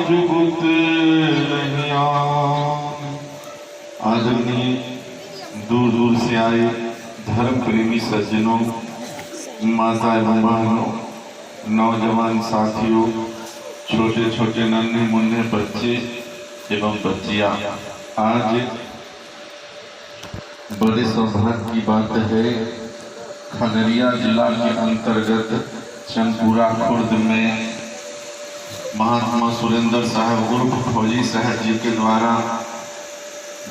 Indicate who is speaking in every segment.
Speaker 1: जुगुत नहीं आन। आदरणीय दूर दूर से आए धर्म प्रेमी सज्जनों, माता एवं बहनों, नौजवान साथियों, छोटे छोटे नन्हे मुन्ने बच्चे एवं बच्चियां, आज बड़े सौभाग्य की बात है, खगड़िया जिला के अंतर्गत चंदपुरा खुर्द में महात्मा सुरेंद्र साहब उर्फ फौजी साहब जी के द्वारा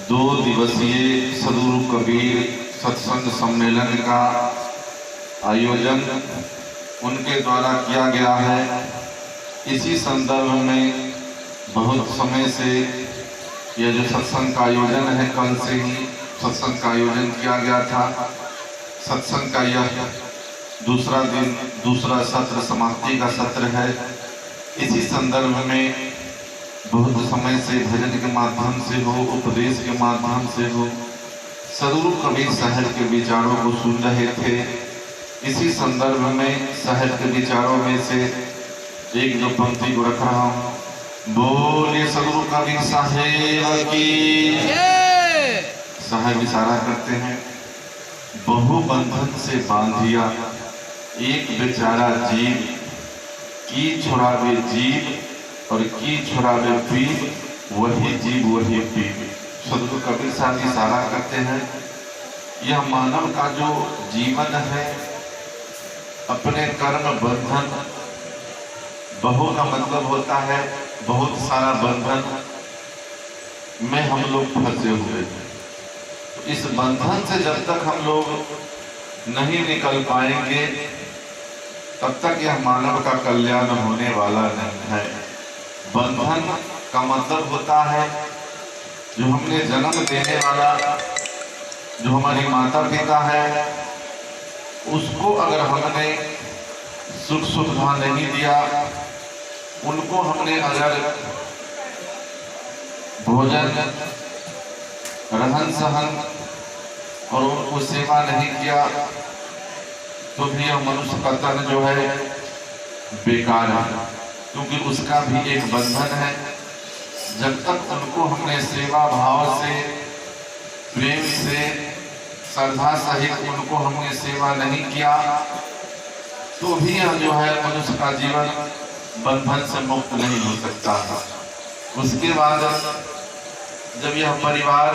Speaker 1: 2 दिवसीय सदगुरु कबीर सत्संग सम्मेलन का आयोजन उनके द्वारा किया गया है। इसी संदर्भ में बहुत समय से यह जो सत्संग का आयोजन है, कल से ही सत्संग का आयोजन किया गया था। सत्संग का यह दूसरा दिन, दूसरा सत्र, समाप्ति का सत्र है। इसी संदर्भ में बहुत समय से भजन के माध्यम से हो, उपदेश के माध्यम से हो, सदगुरु कबीर साहब के विचारों को सुन रहे थे। इसी संदर्भ में साहब के विचारों में से एक दो पंक्ति को रख रहा हूँ। बोले सदगुरु कबीर साहब की। साहब इशारा करते हैं, बहु बंधन से बांधिया एक बेचारा जीव, की छुड़ावे जीव और की छुड़ावे पीव, वही जीव वही पीव। सदगुरु कबीर साहब इशारा करते हैं, यह मानव का जो जीवन है, अपने कर्म बंधन, बहु का मतलब होता है बहुत सारा बंधन में हम लोग फंसे हुए हैं। इस बंधन से जब तक हम लोग नहीं निकल पाएंगे, तब तक यह मानव का कल्याण होने वाला नहीं है। बंधन का मतलब होता है जो हमने जन्म देने वाला, जो हमारी माता पिता है, उसको अगर हमने सुख सुविधा नहीं दिया, उनको हमने अगर भोजन, रहन सहन और उनको सेवा नहीं किया, तो भी यह मनुष्य का तन जो है बेकार है, क्योंकि उसका भी एक बंधन है। जब तक उनको हमने सेवा भाव से, प्रेम से, श्रद्धा सहित उनको हमने सेवा नहीं किया, तो भी यह जो है मनुष्य का जीवन बंधन से मुक्त नहीं हो सकता है। उसके बाद जब यह परिवार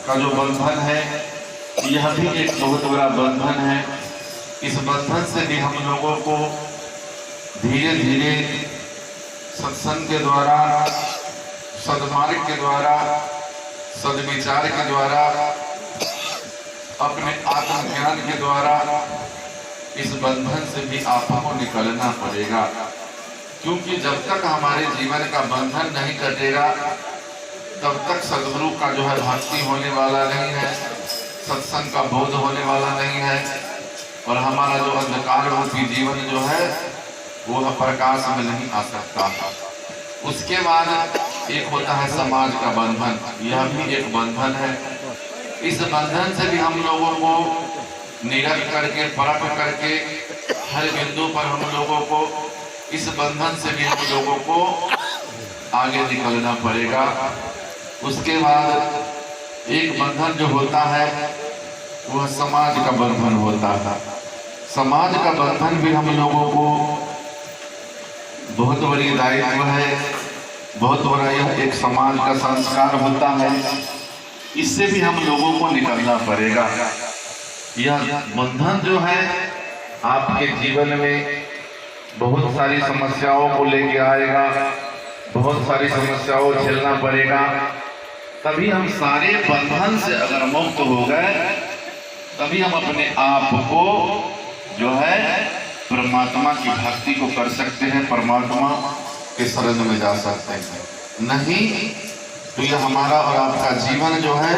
Speaker 1: का जो बंधन है, यह भी एक बहुत बड़ा बंधन है। इस बंधन से भी हम लोगों को धीरे धीरे सत्संग के द्वारा, सद्मार्ग के द्वारा, सद्विचार के द्वारा, अपने आत्मज्ञान के द्वारा इस बंधन से भी आपको निकलना पड़ेगा। क्योंकि जब तक हमारे जीवन का बंधन नहीं कटेगा, तब तक सद्गुरु का जो है भक्ति होने वाला नहीं है, सत्संग का बोध होने वाला नहीं है, और हमारा जो अंधकार रूपी जीवन जो है वो प्रकाश में नहीं आ सकता। उसके बाद एक होता है समाज का बंधन, यह भी एक बंधन है। इस बंधन से भी हम लोगों को निरख करके, परख करके, हर बिंदु पर हम लोगों को इस बंधन से भी हम लोगों को आगे निकलना पड़ेगा। उसके बाद एक बंधन जो होता है वह समाज का बंधन होता है। समाज का बंधन भी हम लोगों को बहुत बड़ी दायित्व है, बहुत बड़ा यह एक समाज का संस्कार होता है। इससे भी हम लोगों को निकलना पड़ेगा। यह बंधन जो है आपके जीवन में बहुत सारी समस्याओं को लेके आएगा, बहुत सारी समस्याओं को झेलना पड़ेगा। तभी हम सारे बंधन से अगर मुक्त हो गए, तभी हम अपने आप को जो है परमात्मा की भक्ति को कर सकते हैं, परमात्मा के शरण में जा सकते हैं। नहीं तो यह हमारा और आपका जीवन जो है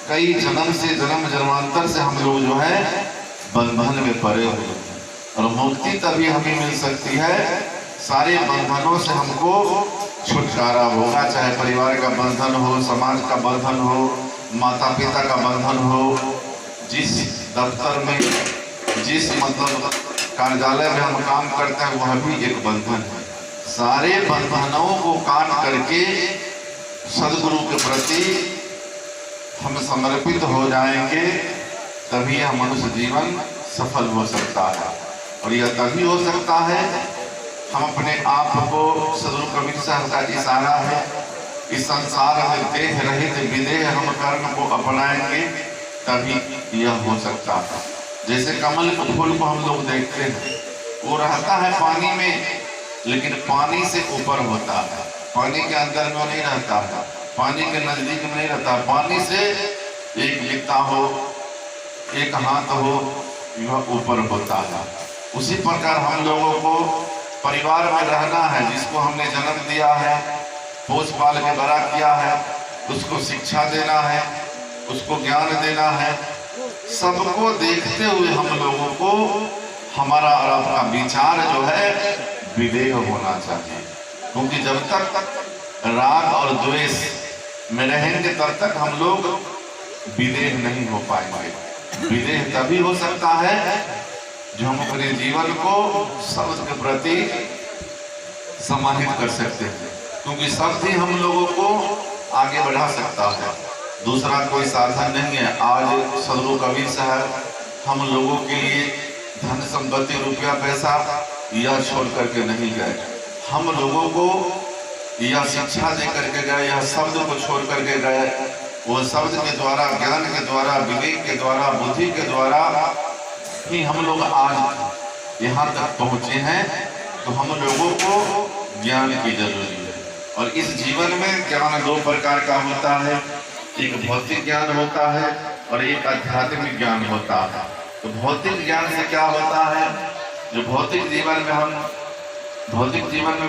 Speaker 1: कई जन्म से, जन्म जन्मांतर से हम लोग जो है बंधन में पड़े हुए हैं। और मुक्ति तभी हमें मिल सकती है, सारे बंधनों से हमको छुटकारा होगा। चाहे परिवार का बंधन हो, समाज का बंधन हो, माता पिता का बंधन हो, जिस दफ्तर में, जिस मतलब कार्यालय में हम काम करते हैं, वह भी एक बंधन है। सारे बंधनों को काट करके सदगुरु के प्रति हम समर्पित हो जाएंगे, तभी यह मनुष्य जीवन सफल हो सकता है। और यह तभी हो सकता है हम अपने आप को, सदगुरु कबीर साहब का इशारा है, इस संसार में देह रहित विदेह हम कर्म को अपनाएंगे, तभी यह हो सकता है। जैसे कमल के फूल को हम लोग देखते हैं, वो रहता है पानी में, लेकिन पानी से ऊपर होता है, पानी के अंदर में नहीं रहता है, पानी के नजदीक में नहीं रहता, पानी से एक लिखता हो, एक हाथ हो, यह ऊपर होता है। उसी प्रकार हम लोगों को परिवार में रहना है, जिसको हमने जन्म दिया है, पोस पाल के बड़ा किया है, उसको शिक्षा देना है, उसको ज्ञान देना है। सबको देखते हुए हम लोगों को हमारा और अपना विचार जो है विवेक होना चाहिए, क्योंकि जब तक राग और द्वेष में रहेंगे तब तक हम लोग विदेह नहीं हो पाएंगे। विदेह तभी हो सकता है जो हम अपने जीवन को शब्द के प्रति समाहित कर सकते हैं, क्योंकि शब्द ही हम लोगों को आगे बढ़ा सकता है, दूसरा कोई साधन नहीं है। आज सदगुरु कबीर साहब हम लोगों के लिए धन संपत्ति रुपया पैसा यह छोड़ करके नहीं गए, हम लोगों को यह शिक्षा दे करके गए, यह शब्द को छोड़ करके गए। वो शब्द के द्वारा, ज्ञान के द्वारा, विवेक के द्वारा, बुद्धि के द्वारा ही हम लोग आज यहाँ तक पहुँचे हैं। तो हम लोगों को ज्ञान की जरूरत है, और इस जीवन में ज्ञान दो प्रकार का होता है, एक भौतिक ज्ञान होता है और एक आध्यात्मिक ज्ञान होता है। तो भौतिक ज्ञान से क्या होता है, जो भौतिक जीवन में